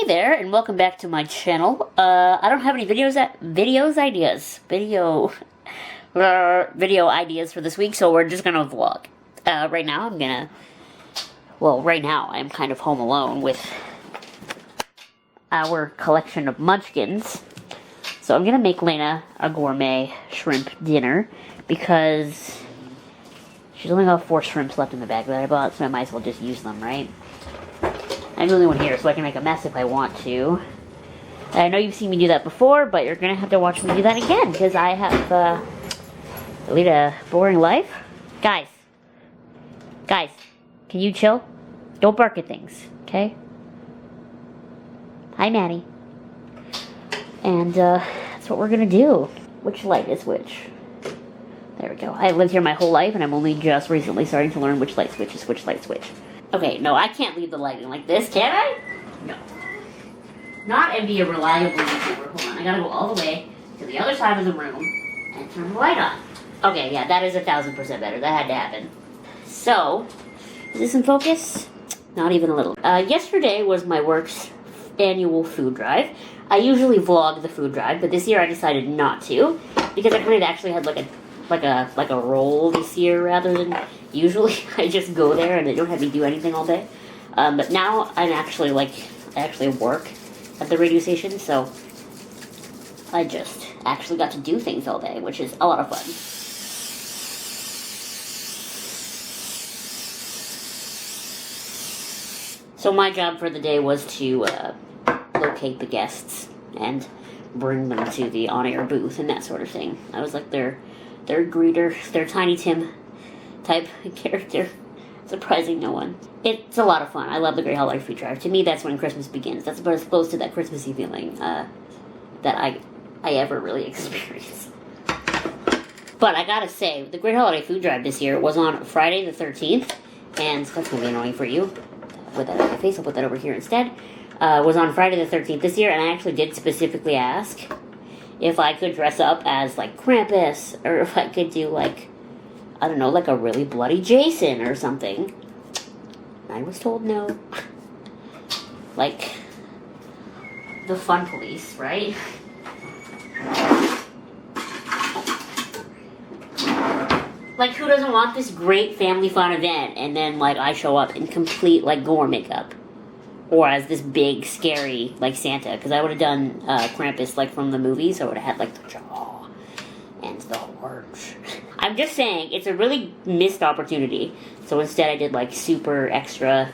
Hey there, and welcome back to my channel. I don't have any video ideas for this week, so we're just gonna vlog. Right now I'm kind of home alone with our collection of munchkins. So I'm gonna make Lena a gourmet shrimp dinner because she's only got 4 shrimps left in the bag that I bought, so I might as well just use them, right? I'm the only one here, so I can make a mess if I want to. I know you've seen me do that before, but you're gonna have to watch me do that again, because I have, lead a boring life. Guys, can you chill? Don't bark at things, okay? Hi, Maddie. And, that's what we're gonna do. Which light is which? There we go. I've lived here my whole life, and I'm only just recently starting to learn which light switch is which light switch. Okay, no, I can't leave the lighting like this, can I? No. Not and be a reliable YouTuber. Hold on, I gotta go all the way to the other side of the room and turn the light on. Okay, yeah, that is 1000% better. That had to happen. So, is this in focus? Not even a little. Yesterday was my work's annual food drive. I usually vlog the food drive, but this year I decided not to because I kind of actually had like a role this year rather than usually I just go there and they don't have me do anything all day. But now I actually work at the radio station, so I just actually got to do things all day, which is a lot of fun. So my job for the day was to locate the guests and bring them to the on-air booth and that sort of thing. I was like their greeter, their Tiny Tim type character, surprising no one. It's a lot of fun. I love the Great Holiday Food Drive. To me, that's when Christmas begins. That's about as close to that Christmassy feeling that I ever really experienced. But I gotta say, the Great Holiday Food Drive this year was on Friday the 13th, and that's gonna be annoying for you. Put that on my face. I'll put that over here instead. Was on Friday the 13th this year, and I actually did specifically ask if I could dress up as, like, Krampus, or if I could do, like, I don't know, like a really bloody Jason or something. I was told no. Like, the fun police, right? Like, who doesn't want this great family fun event, and then, like, I show up in complete, like, gore makeup? Or as this big, scary, like, Santa. Because I would have done Krampus, like, from the movies. I would have had, like, the jaw and the horns. I'm just saying, it's a really missed opportunity. So instead I did, like, super extra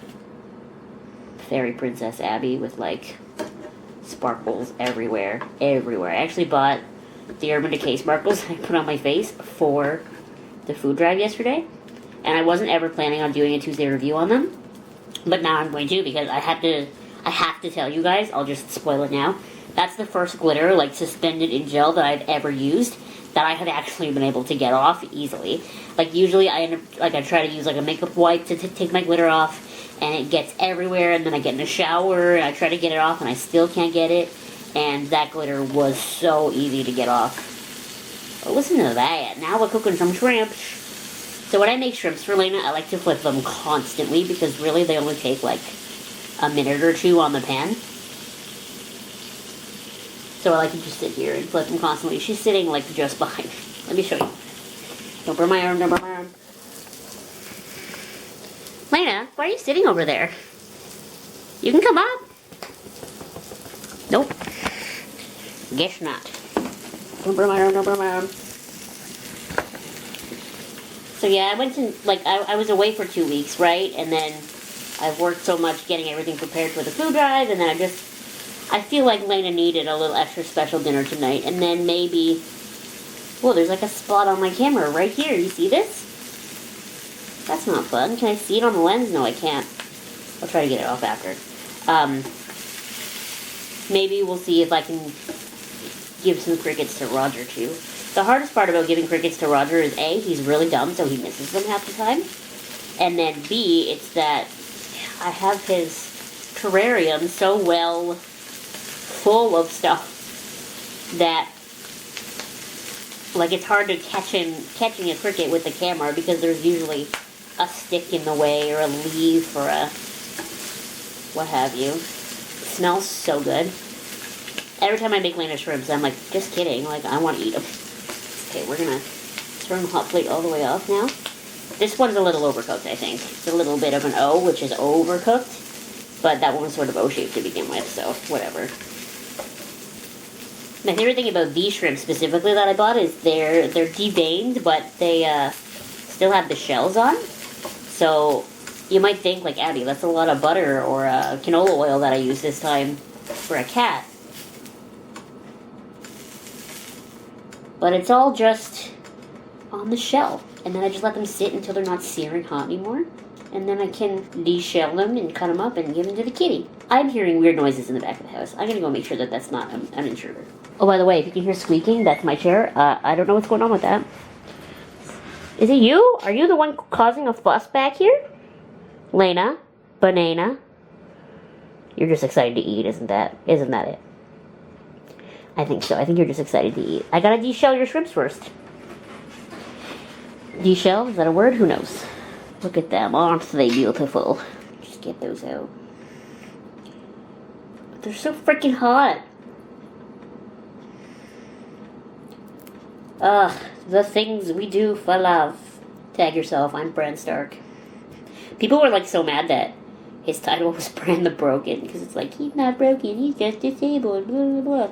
fairy princess Abby with, like, sparkles everywhere. Everywhere. I actually bought the Urban Decay sparkles I put on my face for the food drive yesterday. And I wasn't ever planning on doing a Tuesday review on them. But now I'm going to, because I have to tell you guys. I'll just spoil it now. That's the first glitter, like, suspended in gel that I've ever used that I have actually been able to get off easily. Like, usually I end up, like, I try to use, like, a makeup wipe to take my glitter off, and it gets everywhere, and then I get in the shower, and I try to get it off, and I still can't get it, and that glitter was so easy to get off. But listen to that. Now we're cooking some shrimps. So when I make shrimps for Lena, I like to flip them constantly because really they only take like a minute or two on the pan. So I like to just sit here and flip them constantly. She's sitting like just behind me. Let me show you. Don't burn my arm, don't burn my arm. Lena, why are you sitting over there? You can come up. Nope. Guess not. Don't burn my arm, don't burn my arm. So yeah, I went to, like, I was away for 2 weeks, right? And then I've worked so much getting everything prepared for the food drive, and then I feel like Lena needed a little extra special dinner tonight, and then maybe, whoa, there's like a spot on my camera right here. You see this? That's not fun. Can I see it on the lens? No, I can't. I'll try to get it off after. Maybe we'll see if I can give some crickets to Roger, too. The hardest part about giving crickets to Roger is A, he's really dumb, so he misses them half the time. And then B, it's that I have his terrarium so well full of stuff that, like, it's hard to catching a cricket with the camera because there's usually a stick in the way or a leaf or a what have you. smells so good. Every time I make Lena shrimps, I'm like, just kidding. Like, I want to eat them. Okay, we're going to turn the hot plate all the way off now. This one's a little overcooked, I think. It's a little bit of an O, which is overcooked. But that one was sort of O-shaped to begin with, so whatever. My favorite thing about these shrimp specifically that I bought is they're deveined, but they still have the shells on. So you might think, like, Abby, that's a lot of butter or canola oil that I used this time for a cat. But it's all just on the shell. And then I just let them sit until they're not searing hot anymore. And then I can de-shell them and cut them up and give them to the kitty. I'm hearing weird noises in the back of the house. I'm going to go make sure that that's not an intruder. Oh, by the way, if you can hear squeaking, that's my chair. I don't know what's going on with that. Is it you? Are you the one causing a fuss back here? Lena? Banana? You're just excited to eat, isn't that it? I think so. I think you're just excited to eat. I gotta de-shell your shrimps first. De-shell? Is that a word? Who knows? Look at them. Aren't they beautiful? Just get those out. But they're so freaking hot. Ugh. The things we do for love. Tag yourself. I'm Bran Stark. People were like so mad that his title was Bran the Broken. Because it's like, he's not broken. He's just disabled. Blah, blah, blah.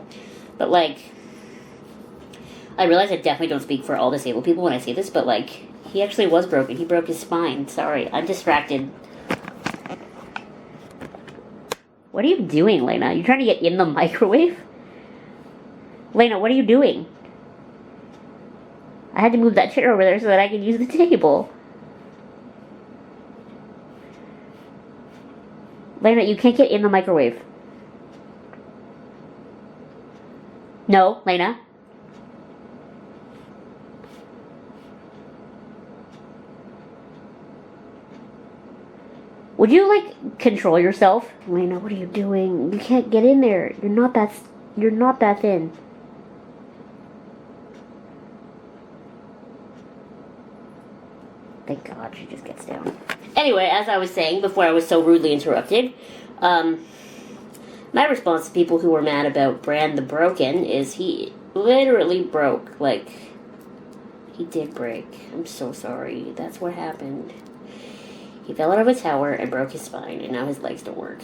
But like, I realize I definitely don't speak for all disabled people when I say this, but like, he actually was broken. He broke his spine. Sorry, I'm distracted. What are you doing, Lena? You trying to get in the microwave? Lena, what are you doing? I had to move that chair over there so that I could use the table. Lena, you can't get in the microwave. No, Lena. Would you, like, control yourself? Lena, what are you doing? You can't get in there. You're not that thin. Thank God she just gets down. Anyway, as I was saying before I was so rudely interrupted, my response to people who were mad about Bran the Broken is he literally broke. Like, he did break. I'm so sorry. That's what happened. He fell out of a tower and broke his spine, and now his legs don't work.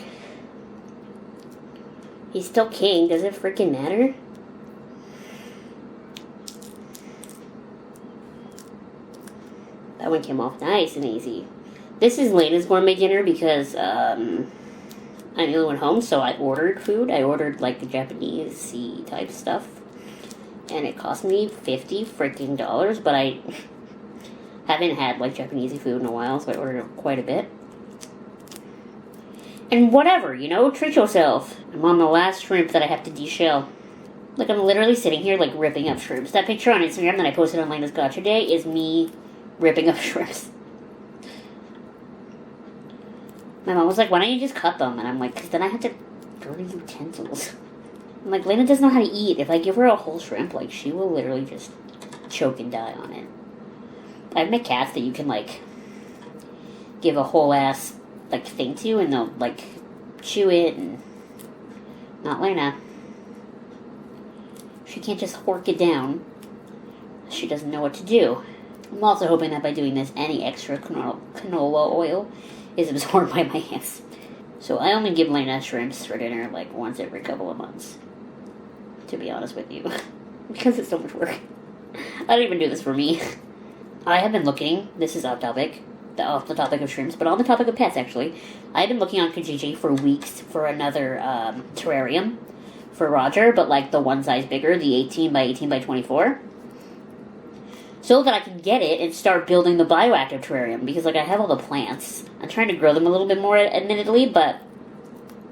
He's still king. Does it freaking matter? That one came off nice and easy. This is Lena's gourmet dinner because I'm the only one home, so I ordered food. I ordered like the Japanese-y type stuff, and it cost me $50 freaking dollars. But I haven't had like Japanese food in a while, so I ordered quite a bit. And whatever, you know, treat yourself. I'm on the last shrimp that I have to de-shell. Like, I'm literally sitting here like ripping up shrimps. That picture on Instagram that I posted on Lena's Gotcha Day is me ripping up shrimps. My mom was like, why don't you just cut them? And I'm like, because then I have to dirty utensils. I'm like, Lena doesn't know how to eat. If I give her a whole shrimp, like, she will literally just choke and die on it. I have my cats that you can, like, give a whole ass, like, thing to, and they'll, like, chew it, and not Lena. She can't just hork it down. She doesn't know what to do. I'm also hoping that by doing this, any extra canola oil is absorbed by my hands. So I only give Lena shrimps for dinner, like, once every couple of months. To be honest with you. Because it's so much work. I don't even do this for me. I have been looking, this is off the topic of shrimps, but on the topic of pets, actually. I've been looking on Kijiji for weeks for another terrarium for Roger, but like the one size bigger, the 18 by 18 by 24. So that I can get it and start building the bioactive terrarium, because like I have all the plants. I'm trying to grow them a little bit more, admittedly, but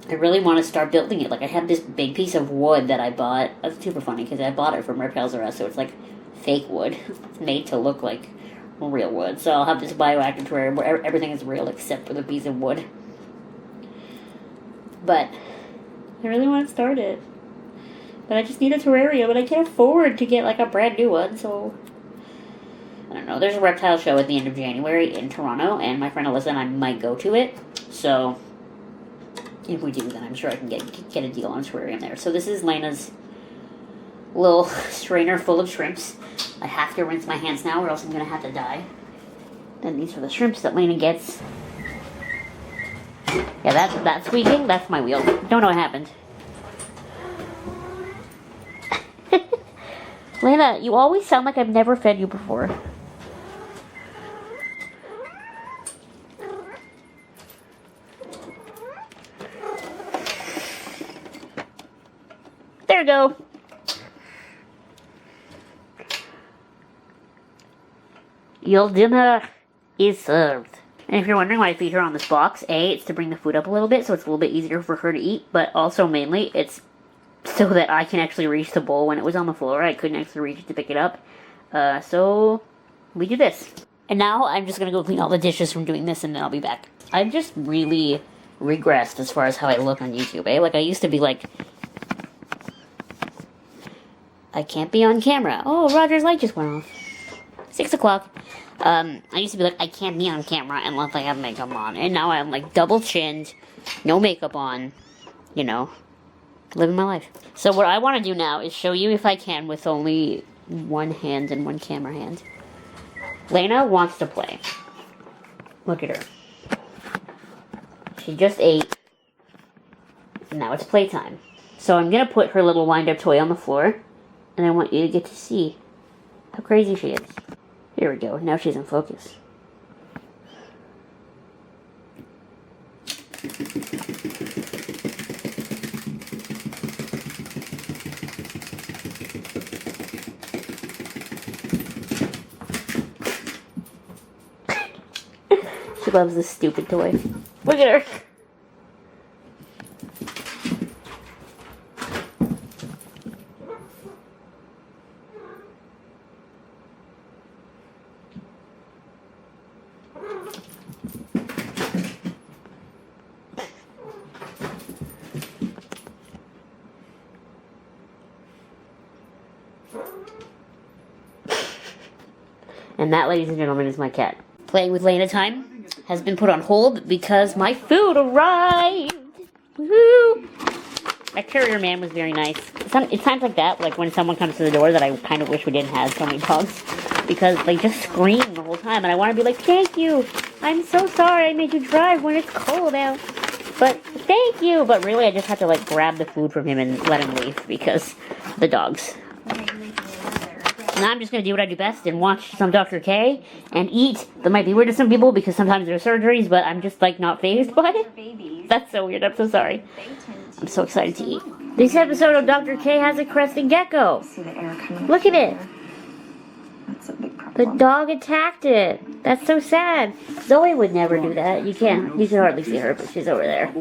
I really want to start building it. Like, I have this big piece of wood that I bought. That's super funny, because I bought it from Reptiles R Us, so it's like fake wood. It's made to look like real wood. So I'll have this bioactive terrarium where everything is real except for the piece of wood. But I really want to start it. But I just need a terrarium, and I can't afford to get like a brand new one, so I don't know. There's a reptile show at the end of January in Toronto, and my friend Alyssa and I might go to it. So If we do, then I'm sure I can get a deal on a terrarium there. So this is Lena's little strainer full of shrimps. I have to rinse my hands now or else I'm going to have to die. Then these are the shrimps that Lena gets. Yeah, that squeaking, that's my wheel. Don't know what happened. Lena, you always sound like I've never fed you before. There you go. Your dinner is served. And if you're wondering why I feed her on this box, A, it's to bring the food up a little bit so it's a little bit easier for her to eat, but also mainly it's so that I can actually reach the bowl. When it was on the floor, I couldn't actually reach it to pick it up. So we do this. And now I'm just going to go clean all the dishes from doing this and then I'll be back. I've just really regressed as far as how I look on YouTube, eh? Like I used to be like, I can't be on camera. Oh, Roger's light just went off. 6 o'clock. I used to be like, I can't be on camera unless I have makeup on. And now I'm like double chinned, no makeup on, you know, living my life. So what I want to do now is show you if I can with only one hand and one camera hand. Lena wants to play. Look at her. She just ate. And now it's playtime. So I'm going to put her little wind-up toy on the floor. And I want you to get to see how crazy she is. Here we go. Now she's in focus. She loves this stupid toy. Look at her. And that, ladies and gentlemen, is my cat. Playing with Lena time has been put on hold because my food arrived. Woohoo! That courier man was very nice. It's times like that, like when someone comes to the door, that I kind of wish we didn't have so many dogs. Because they just scream the whole time, and I want to be like, thank you! I'm so sorry I made you drive when it's cold out. But thank you! But really, I just had to like grab the food from him and let him leave because the dogs. And I'm just going to do what I do best and watch some Dr. K and eat. That might be weird to some people because sometimes there are surgeries, but I'm just like not fazed by it. That's so weird. I'm so sorry. I'm so excited to eat. This episode of Dr. K has a crested gecko. Look at it. The dog attacked it. That's so sad. Zoe would never do that. You can hardly see her, but she's over there.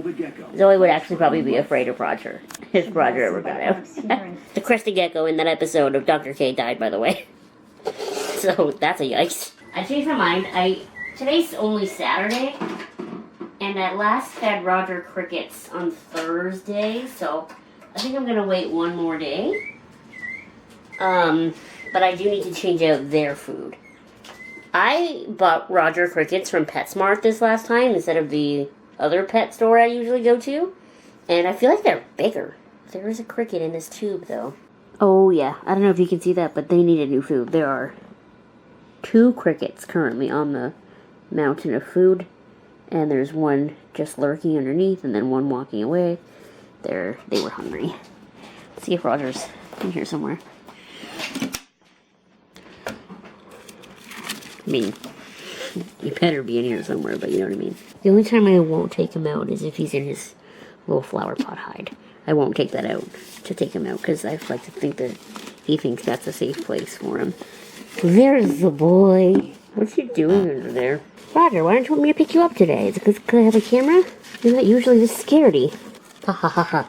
Zoe would actually probably be afraid of Roger, if Roger ever got out. The crested gecko in that episode of Dr. K died, by the way. So that's a yikes. I changed my mind. Today's only Saturday, and I last fed Roger crickets on Thursday, so I think I'm gonna wait one more day. But I do need to change out their food. I bought Roger crickets from PetSmart this last time instead of the other pet store I usually go to. And I feel like they're bigger. There is a cricket in this tube, though. Oh, yeah. I don't know if you can see that, but they needed new food. There are 2 crickets currently on the mountain of food. And there's one just lurking underneath and then one walking away. They were hungry. Let's see if Roger's in here somewhere. I mean, he better be in here somewhere, but you know what I mean. The only time I won't take him out is if he's in his little flower pot hide. I won't take that out to take him out because I like to think that he thinks that's a safe place for him. There's the boy. What's he doing under there? Roger, why don't you want me to pick you up today? Is it because I have a camera? You're not usually this scaredy. Ha ha ha ha.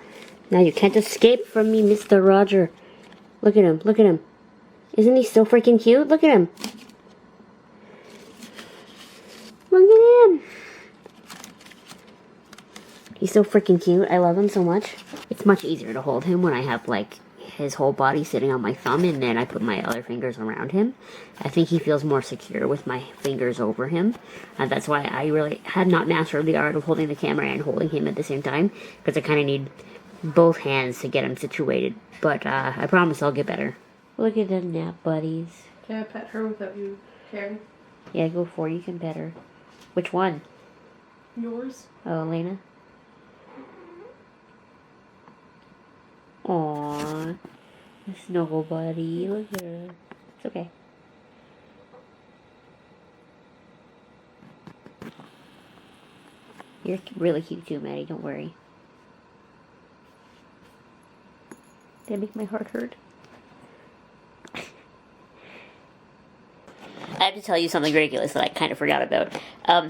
Now you can't escape from me, Mr. Roger. Look at him, look at him. Isn't he so freaking cute? Look at him. Look at him. He's so freaking cute. I love him so much. It's much easier to hold him when I have, like, his whole body sitting on my thumb, and then I put my other fingers around him. I think he feels more secure with my fingers over him. And that's why I really had not mastered the art of holding the camera and holding him at the same time, because I kind of need both hands to get him situated. But I promise I'll get better. Look at the nap buddies. Can I pet her without you caring? Yeah, go for it. You can pet her. Which one? Yours. Oh, Elena. Aww. Snuggle buddy. Look at her. It's okay. You're really cute too, Maddie. Don't worry. Did I make my heart hurt? I have to tell you something ridiculous that I kind of forgot about.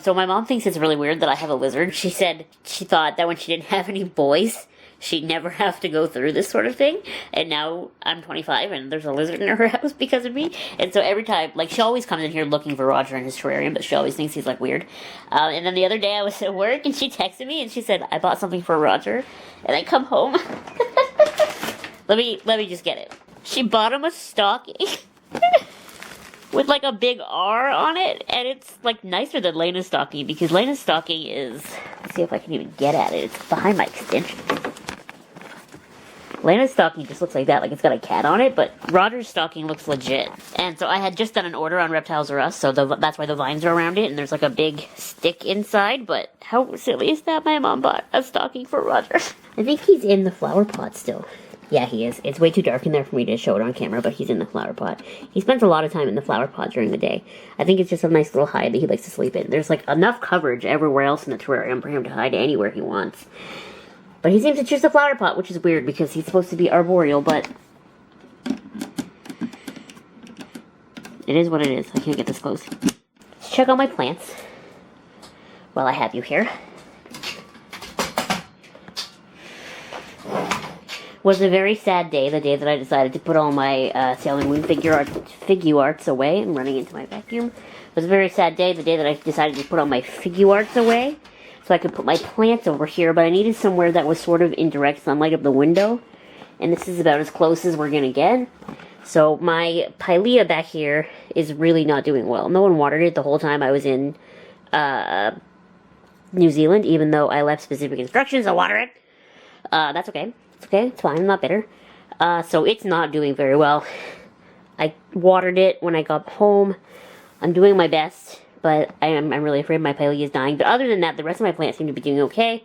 So my mom thinks it's really weird that I have a lizard. She said she thought that when she didn't have any boys, she'd never have to go through this sort of thing. And now I'm 25 and there's a lizard in her house because of me. And so every time, like, she always comes in here looking for Roger in his terrarium, but she always thinks he's, like, weird. And then the other day I was at work and she texted me and she said, I bought something for Roger. And I come home. Let me just get it. She bought him a stocking. With like a big R on it, and it's like nicer than Lena's stocking, because Lena's stocking is, let's see if I can even get at it, it's behind my extension. Lena's stocking just looks like that, like it's got a cat on it, but Roger's stocking looks legit. And so I had just done an order on Reptiles R Us, so that's why the vines are around it, and there's like a big stick inside, but how silly is that? My mom bought a stocking for Roger. I think he's in the flower pot still. Yeah, he is. It's way too dark in there for me to show it on camera, but he's in the flower pot. He spends a lot of time in the flower pot during the day. I think it's just a nice little hide that he likes to sleep in. There's, like, enough coverage everywhere else in the terrarium for him to hide anywhere he wants. But he seems to choose the flower pot, which is weird because he's supposed to be arboreal, but it is what it is. I can't get this close. Let's check on my plants while I have you here. Was a very sad day, the day that I decided to put all my Sailor Moon figure arts away. I'm running into my vacuum. It was a very sad day, the day that I decided to put all my figure arts away, so I could put my plants over here, but I needed somewhere that was sort of in direct sunlight of the window, and this is about as close as we're gonna get. So my pilea back here is really not doing well. No one watered it the whole time I was in New Zealand, even though I left specific instructions to water it. That's okay. Okay, it's fine, I'm not bitter. So it's not doing very well. I watered it when I got home. I'm doing my best, but I'm really afraid my pilea is dying. But other than that, the rest of my plants seem to be doing okay.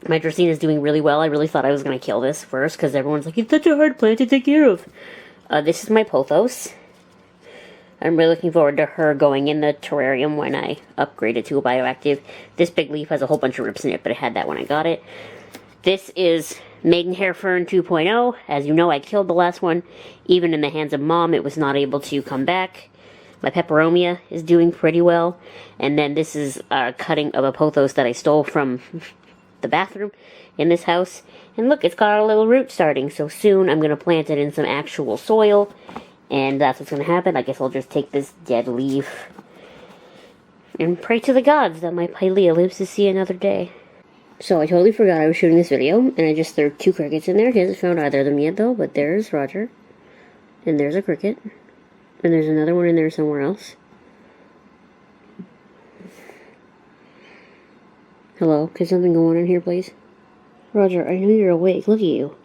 My Dracaena is doing really well. I really thought I was going to kill this first, because everyone's like, it's such a hard plant to take care of. This is my pothos. I'm really looking forward to her going in the terrarium when I upgrade it to a bioactive. This big leaf has a whole bunch of rips in it, but I had that when I got it. This is Maidenhair Fern 2.0. As you know, I killed the last one. Even in the hands of Mom, it was not able to come back. My peperomia is doing pretty well. And then this is a cutting of a pothos that I stole from the bathroom in this house. And look, it's got a little root starting. So soon I'm going to plant it in some actual soil. And that's what's going to happen. I guess I'll just take this dead leaf and pray to the gods that my pilea lives to see another day. So I totally forgot I was shooting this video, and I just threw 2 crickets in there. He hasn't found either of them yet, though, but there's Roger. And there's a cricket. And there's another one in there somewhere else. Hello, can something go on in here, please? Roger, I know you're awake. Look at you.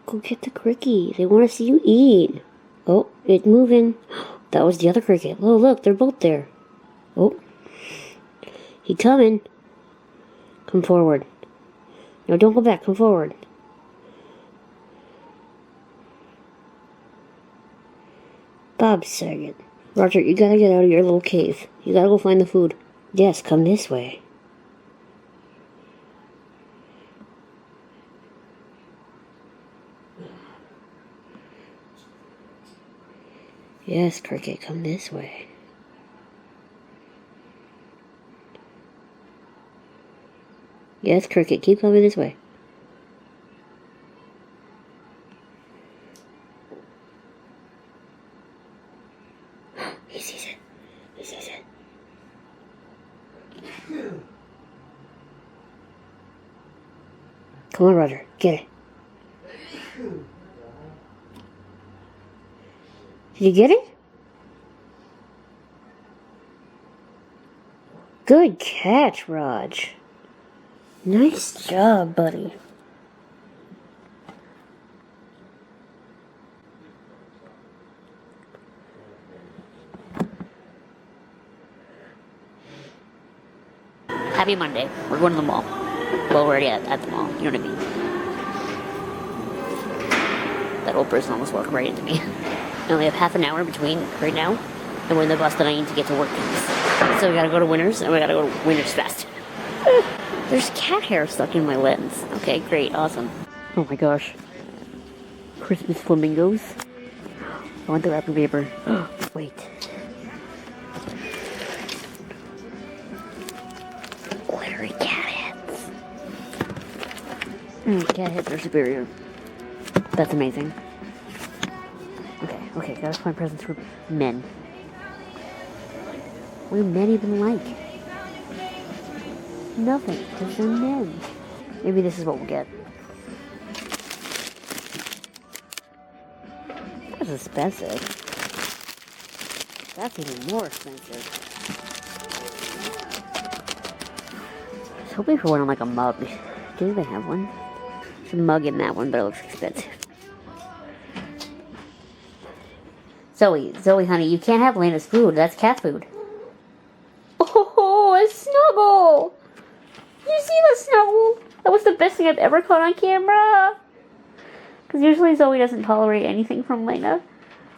Go get the cricket. They want to see you eat. Oh, it's moving. That was the other cricket. Oh, look, they're both there. Oh. He coming. Come forward. No, don't go back. Come forward. Bob Saget. Roger, you gotta get out of your little cave. You gotta go find the food. Yes, come this way. Yes, Cricket, come this way. Yes, Cricket, keep coming this way. He sees it. He sees it. Come on, Roger. Get it. Did you get it? Good catch, Raj. Nice job, buddy. Happy Monday. We're going to the mall. Well, we're already at the mall. You know what I mean? That old person almost walked right into me. I only have half an hour between right now and when the bus that I need to get to work is. So we gotta go to Winners and we gotta go to Winners Fest. There's cat hair stuck in my lens. Okay, great, awesome. Oh my gosh. Christmas flamingos. I want the wrapping paper. Wait. Glittery cat heads. Cat heads are superior. That's amazing. Okay, gotta find presents for men. What do men even like? Nothing, because they're men. Maybe this is what we'll get. That's expensive. That's even more expensive. I was hoping for one on like a mug. Do they have one? There's a mug in that one, but it looks expensive. Zoe, honey, you can't have Lena's food. That's cat food. Oh, a snuggle! You see the snuggle? That was the best thing I've ever caught on camera. Because usually Zoe doesn't tolerate anything from Lena.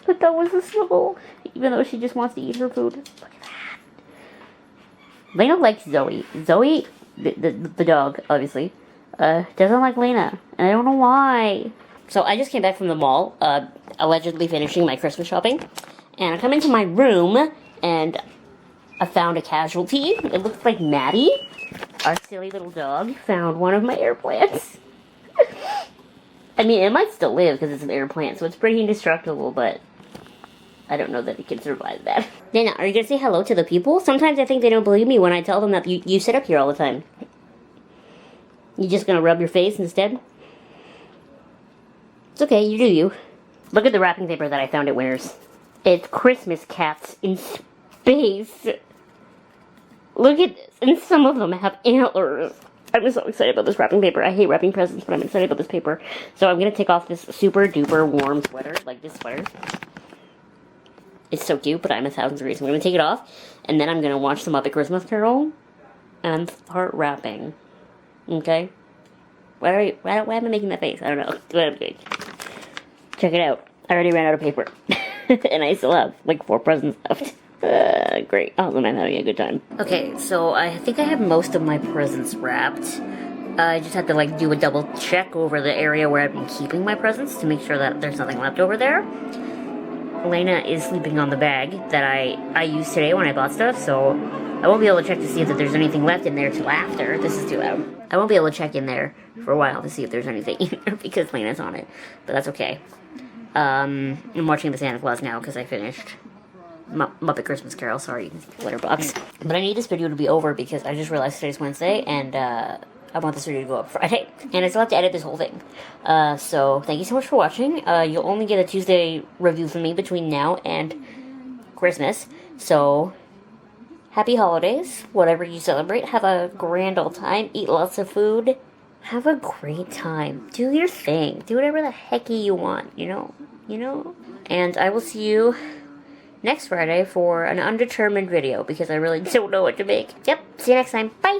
But that was a snuggle. Even though she just wants to eat her food. Look at that. Lena likes Zoe. Zoe, the dog, obviously, doesn't like Lena. And I don't know why. So I just came back from the mall, allegedly finishing my Christmas shopping. And I come into my room, and I found a casualty. It looks like Maddie, our silly little dog, found one of my air plants. I mean, it might still live because it's an air plant, so it's pretty indestructible, but I don't know that it can survive that. Nana, are you going to say hello to the people? Sometimes I think they don't believe me when I tell them that you sit up here all the time. You just going to rub your face instead? It's okay, you do you. Look at the wrapping paper that I found at Winners. It's Christmas cats in space. Look at this, and some of them have antlers. I'm so excited about this wrapping paper. I hate wrapping presents, but I'm excited about this paper. So I'm going to take off this super duper warm sweater, like this sweater. It's so cute, but I'm 1,000 degrees. I'm going to take it off, and then I'm going to watch the Muppet Christmas Carol, and start wrapping. Okay? Why am I making that face? I don't know. Check it out. I already ran out of paper. And I still have like 4 presents left. Great. Awesome. I'm having a good time. Okay, so I think I have most of my presents wrapped. I just had to like do a double check over the area where I've been keeping my presents to make sure that there's nothing left over there. Elena is sleeping on the bag that I used today when I bought stuff, so I won't be able to check to see if there's anything left in there till after. This is too loud. I won't be able to check in there for a while to see if there's anything in there because Lena's on it, but that's okay. I'm watching the Santa Claus now because I finished Muppet Christmas Carol. Sorry, you can see the glitter box. But I need this video to be over because I just realized today's Wednesday and I want this video to go up Friday. And I still have to edit this whole thing. So thank you so much for watching. You'll only get a Tuesday review from me between now and Christmas. So happy holidays. Whatever you celebrate. Have a grand old time. Eat lots of food. Have a great time. Do your thing. Do whatever the hecky you want, you know? And I will see you next Friday for an undetermined video because I really don't know what to make. Yep, see you next time. Bye!